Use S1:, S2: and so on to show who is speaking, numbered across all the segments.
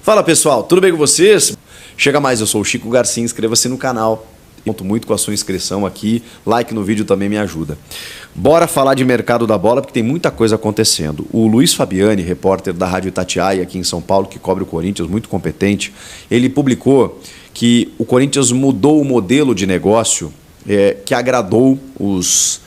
S1: Fala pessoal, tudo bem com vocês? Chega mais, eu sou o Chico Garcia, inscreva-se no canal. Conto muito com a sua inscrição aqui, like no vídeo também me ajuda. Bora falar de mercado da bola porque tem muita coisa acontecendo. O Luiz Fabiani, repórter da Rádio Itatiaia aqui em São Paulo, que cobre o Corinthians, muito competente, ele publicou que o Corinthians mudou o modelo de negócio que agradou os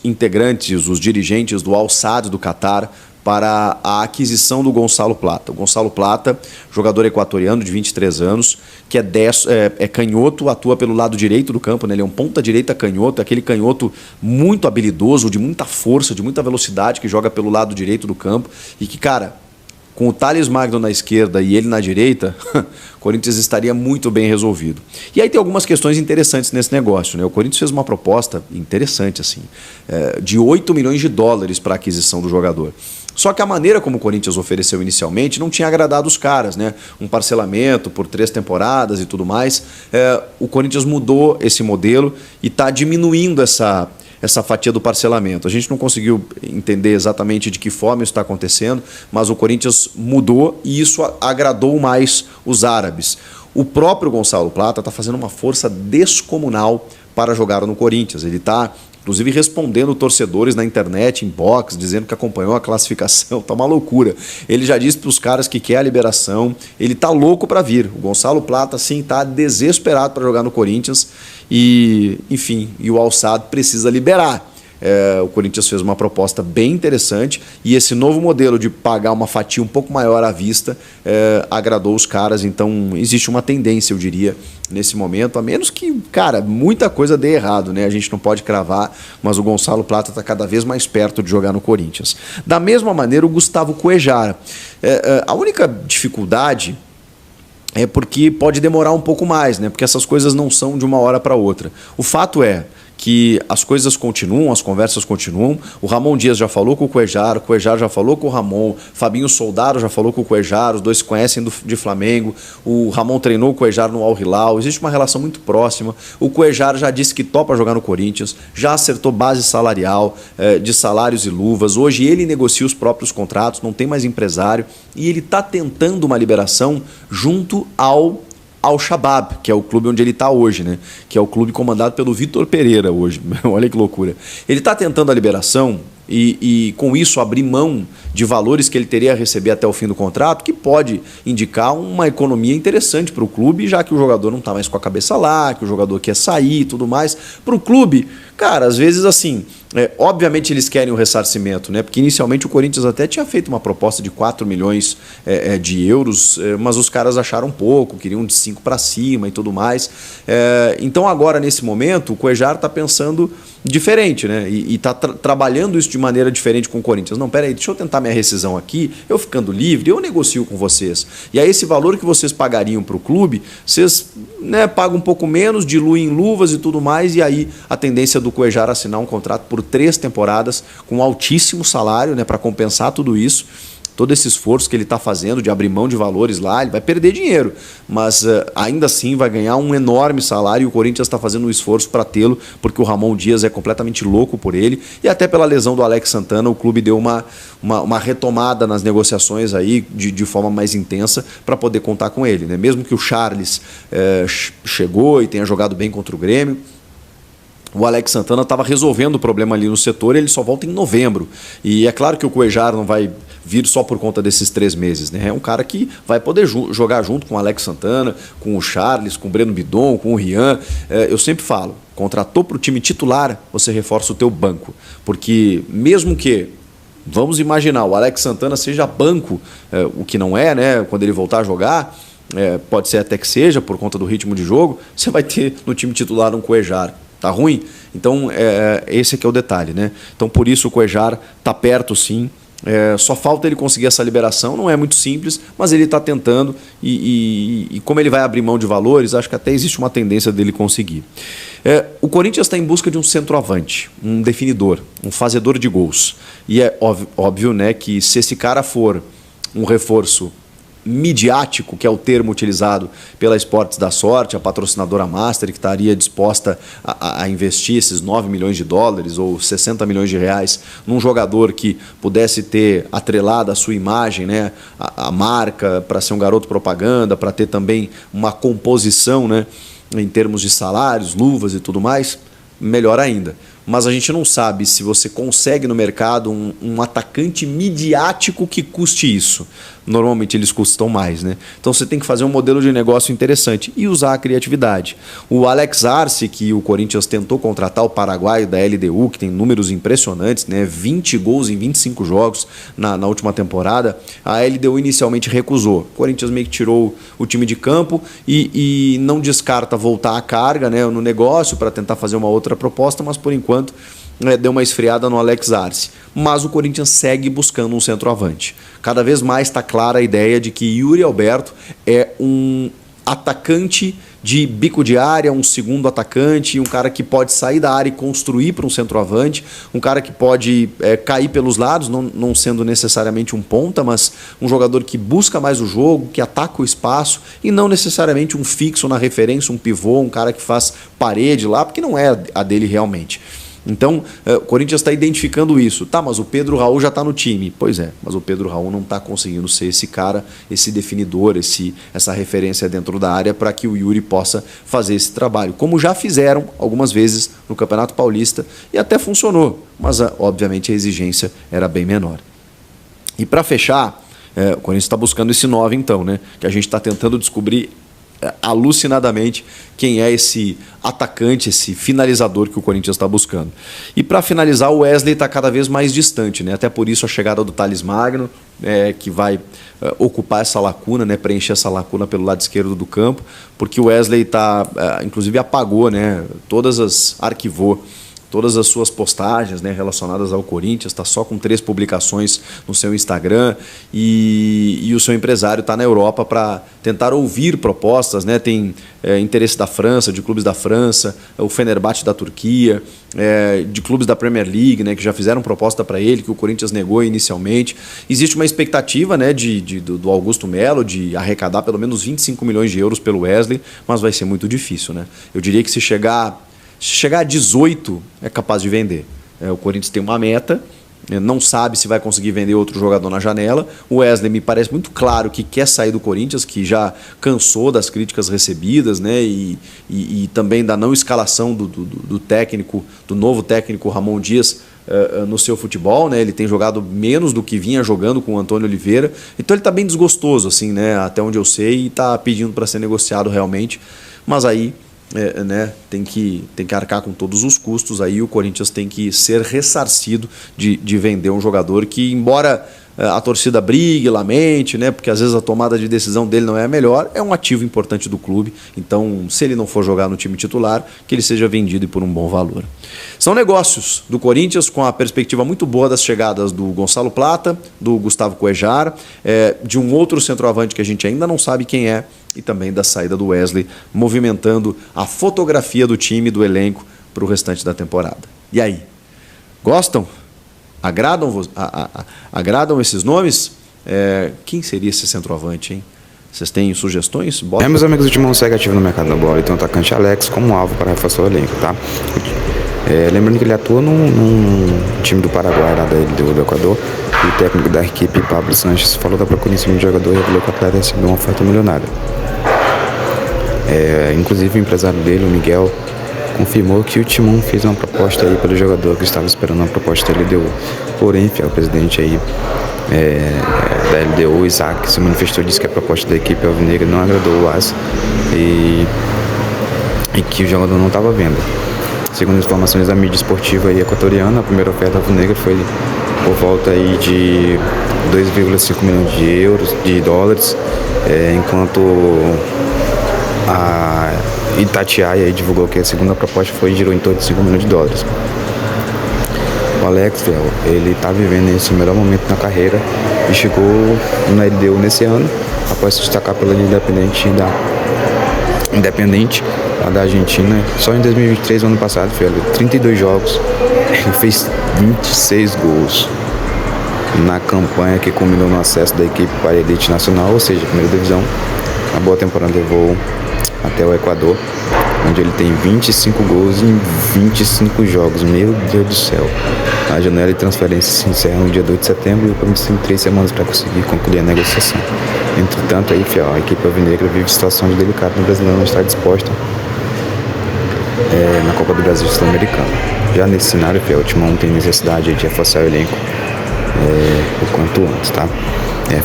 S1: integrantes, os dirigentes do Al Sadd do Catar, para a aquisição do Gonçalo Plata. O Gonçalo Plata, jogador equatoriano de 23 anos, que é canhoto, atua pelo lado direito do campo, né? Ele é um ponta-direita canhoto, aquele canhoto muito habilidoso, de muita força, de muita velocidade, que joga pelo lado direito do campo e que, cara, com o Thales Magno na esquerda e ele na direita, o Corinthians estaria muito bem resolvido. E aí tem algumas questões interessantes nesse negócio, né? O Corinthians fez uma proposta interessante, assim, de 8 milhões de dólares para a aquisição do jogador. Só que a maneira como o Corinthians ofereceu inicialmente não tinha agradado os caras, né? Um parcelamento por 3 temporadas e tudo mais. O Corinthians mudou esse modelo e está diminuindo essa fatia do parcelamento. A gente não conseguiu entender exatamente de que forma isso está acontecendo, mas o Corinthians mudou e isso agradou mais os árabes. O próprio Gonçalo Plata está fazendo uma força descomunal para jogar no Corinthians. Ele está, inclusive, respondendo torcedores na internet, em box, dizendo que acompanhou a classificação. Tá uma loucura. Ele já disse para os caras que quer a liberação. Ele tá louco para vir. O Gonçalo Plata, sim, tá desesperado para jogar no Corinthians. E, enfim, o Al Sadd precisa liberar. O Corinthians fez uma proposta bem interessante e esse novo modelo de pagar uma fatia um pouco maior à vista agradou os caras. Então existe uma tendência, eu diria, nesse momento, a menos que, cara, muita coisa dê errado, né? A gente não pode cravar, mas o Gonçalo Plata está cada vez mais perto de jogar no Corinthians. Da mesma maneira, o Gustavo Cuéllar. A única dificuldade é porque pode demorar um pouco mais, né? Porque essas coisas não são de uma hora para outra. O fato é que as coisas continuam, as conversas continuam. O Ramon Dias já falou com o Cuéllar já falou com o Ramon, Fabinho Soldado já falou com o Cuéllar, os dois se conhecem de Flamengo. O Ramon treinou o Cuéllar no Al Hilal, existe uma relação muito próxima. O Cuéllar já disse que topa jogar no Corinthians, já acertou base salarial, de salários e luvas. Hoje ele negocia os próprios contratos, não tem mais empresário e ele está tentando uma liberação junto ao Al-Shabaab, que é o clube onde ele está hoje, né? Que é o clube comandado pelo Vitor Pereira hoje. Olha que loucura. Ele está tentando a liberação e com isso abrir mão de valores que ele teria a receber até o fim do contrato, que pode indicar uma economia interessante para o clube, já que o jogador não está mais com a cabeça lá, que o jogador quer sair e tudo mais. Para o clube, cara, às vezes assim, obviamente eles querem o ressarcimento, né? Porque inicialmente o Corinthians até tinha feito uma proposta de 4 milhões de euros, mas os caras acharam pouco, queriam de 5 para cima e tudo mais. Então agora, nesse momento, o Cuéllar está pensando diferente, né? E está trabalhando isso de maneira diferente com o Corinthians. Não, peraí, deixa eu tentar minha rescisão aqui, eu ficando livre, eu negocio com vocês. E aí esse valor que vocês pagariam para o clube, vocês, né, pagam um pouco menos, diluem luvas e tudo mais, e aí a tendência do Cuéllar assinar um contrato por 3 temporadas com altíssimo salário, né, para compensar tudo isso. Todo esse esforço que ele está fazendo de abrir mão de valores lá, ele vai perder dinheiro, mas ainda assim vai ganhar um enorme salário e o Corinthians está fazendo um esforço para tê-lo, porque o Ramon Dias é completamente louco por ele e até pela lesão do Alex Santana o clube deu uma retomada nas negociações aí de forma mais intensa para poder contar com ele, né? Mesmo que o Charles chegou e tenha jogado bem contra o Grêmio, o Alex Santana estava resolvendo o problema ali no setor e ele só volta em novembro. E é claro que o Cuéllar não vai vir só por conta desses 3 meses, né? É um cara que vai poder jogar junto com o Alex Santana, com o Charles, com o Breno Bidon, com o Rian. Eu sempre falo, contratou para o time titular, você reforça o teu banco. Porque mesmo que, vamos imaginar, o Alex Santana seja banco, o que não é, né? Quando ele voltar a jogar, pode ser até que seja, por conta do ritmo de jogo, você vai ter no time titular um Cuéllar. Tá ruim? Então, esse aqui é o detalhe, né? Então, por isso o Cuéllar tá perto, sim. Só falta ele conseguir essa liberação, não é muito simples, mas ele está tentando e como ele vai abrir mão de valores, acho que até existe uma tendência dele conseguir. O Corinthians está em busca de um centroavante, um definidor, um fazedor de gols. E é óbvio, né, que se esse cara for um reforço midiático, que é o termo utilizado pela Esportes da Sorte, a patrocinadora Master, que estaria disposta a investir esses 9 milhões de dólares ou 60 milhões de reais num jogador que pudesse ter atrelado a sua imagem, né, a marca, para ser um garoto propaganda, para ter também uma composição, né, em termos de salários, luvas e tudo mais, melhor ainda. Mas a gente não sabe se você consegue no mercado um atacante midiático que custe isso. Normalmente eles custam mais, né? Então você tem que fazer um modelo de negócio interessante e usar a criatividade. O Alex Arce, que o Corinthians tentou contratar, o paraguaio da LDU, que tem números impressionantes, né? 20 gols em 25 jogos na última temporada, a LDU inicialmente recusou. O Corinthians meio que tirou o time de campo e não descarta voltar à carga, né, no negócio para tentar fazer uma outra proposta, mas por enquanto deu uma esfriada no Alex Arce. Mas o Corinthians segue buscando um centroavante. Cada vez mais está clara a ideia de que Yuri Alberto é um atacante de bico de área, um segundo atacante, um cara que pode sair da área e construir para um centroavante, um cara que pode cair pelos lados, não sendo necessariamente um ponta, mas um jogador que busca mais o jogo, que ataca o espaço e não necessariamente um fixo na referência, um pivô, um cara que faz parede lá, porque não é a dele realmente. Então, o Corinthians está identificando isso. Tá, mas o Pedro Raul já está no time. Pois é, mas o Pedro Raul não está conseguindo ser esse cara, esse definidor, essa referência dentro da área para que o Yuri possa fazer esse trabalho. Como já fizeram algumas vezes no Campeonato Paulista e até funcionou, mas obviamente a exigência era bem menor. E para fechar, o Corinthians está buscando esse 9 então, né? Que a gente está tentando descobrir alucinadamente quem é esse atacante, esse finalizador que o Corinthians está buscando. E para finalizar, o Wesley está cada vez mais distante, né? Até por isso a chegada do Thales Magno, que vai ocupar essa lacuna, né? Preencher essa lacuna pelo lado esquerdo do campo, porque o Wesley inclusive apagou, né? Arquivou todas as suas postagens, né, relacionadas ao Corinthians, está só com 3 publicações no seu Instagram e o seu empresário está na Europa para tentar ouvir propostas, né, tem interesse da França, de clubes da França, o Fenerbahçe da Turquia, de clubes da Premier League, né, que já fizeram proposta para ele, que o Corinthians negou inicialmente. Existe uma expectativa, né, do Augusto Melo de arrecadar pelo menos 25 milhões de euros pelo Wesley, mas vai ser muito difícil, né? Eu diria que se chegar a 18, é capaz de vender. O Corinthians tem uma meta, não sabe se vai conseguir vender outro jogador na janela. O Wesley me parece muito claro que quer sair do Corinthians, que já cansou das críticas recebidas, né? E também da não escalação do técnico, do novo técnico Ramon Dias no seu futebol, né? Ele tem jogado menos do que vinha jogando com o Antônio Oliveira. Então ele está bem desgostoso, assim, né? Até onde eu sei, e está pedindo para ser negociado realmente. Mas aí né, tem que arcar com todos os custos, aí o Corinthians tem que ser ressarcido de vender um jogador que, embora a torcida brigue, lamente, né, porque às vezes a tomada de decisão dele não é a melhor, é um ativo importante do clube. Então, se ele não for jogar no time titular, que ele seja vendido e por um bom valor. São negócios do Corinthians com a perspectiva muito boa das chegadas do Gonçalo Plata, do Gustavo Cuejar, de um outro centroavante que a gente ainda não sabe quem é, e também da saída do Wesley, movimentando a fotografia do time, do elenco, para o restante da temporada. E aí? Gostam? Agradam esses nomes? Quem seria esse centroavante, hein? Vocês têm sugestões?
S2: Meus amigos, o Timão segue ativo no mercado da bola e tem o atacante Alex como alvo para reforçar o elenco, tá? Lembrando que ele atua num time do Paraguai, lá do Equador, e o técnico da equipe, Pablo Sanches, falou da procura em cima do jogador e revelou que o atleta recebeu uma oferta milionária. Inclusive o empresário dele, o Miguel, confirmou que o Timão fez uma proposta aí pelo jogador, que estava esperando uma proposta da LDU. Porém, o presidente aí da LDU, Isaac, se manifestou e disse que a proposta da equipe alvinegra não agradou o AS e que o jogador não estava vendo. Segundo as informações da mídia esportiva aí equatoriana, a primeira oferta alvinegra foi por volta aí de 2,5 milhões de dólares, enquanto a Itatiaia divulgou que a segunda proposta girou em torno de 5 milhões de dólares. O Alex, ele está vivendo esse melhor momento na carreira e chegou na LDU nesse ano, após se destacar pela Independente lá da Argentina. Só em 2023, ano passado, 32 jogos, ele fez 26 gols. na campanha que culminou no acesso da equipe para a elite nacional, ou seja, primeira divisão. Uma boa temporada levou até o Equador, onde ele tem 25 gols em 25 jogos. Meu Deus do céu. A janela de transferência se encerra no dia 2 de setembro e o Palmeiras tem 3 semanas para conseguir concluir a negociação. Entretanto, aí, fiel, a equipe alvinegra vive situação de delicado no Brasileirão, não está disposta na Copa do Brasil Sul-Americana. Já nesse cenário, fiel, o Timão tem necessidade de reforçar o elenco o quanto antes, tá?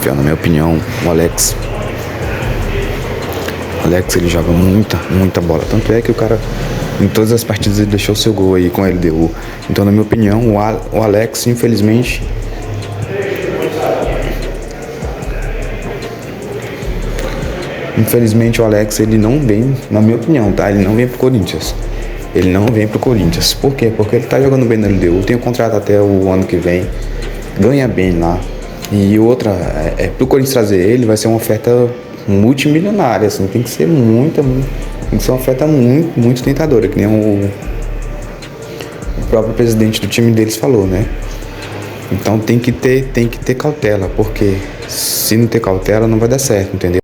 S2: Fiel, na minha opinião, o Alex ele joga muita bola. Tanto é que o cara, em todas as partidas, ele deixou seu gol aí com a LDU. Então, na minha opinião, o Alex, infelizmente, o Alex, ele não vem, na minha opinião, tá? Ele não vem pro Corinthians. Por quê? Porque ele tá jogando bem na LDU, tem um contrato até o ano que vem, ganha bem lá. E outra, pro Corinthians trazer ele, vai ser uma oferta multimilionária, assim, tem que ser uma oferta muito tentadora, que nem o próprio presidente do time deles falou, né? Então tem que ter cautela, porque se não ter cautela não vai dar certo, entendeu?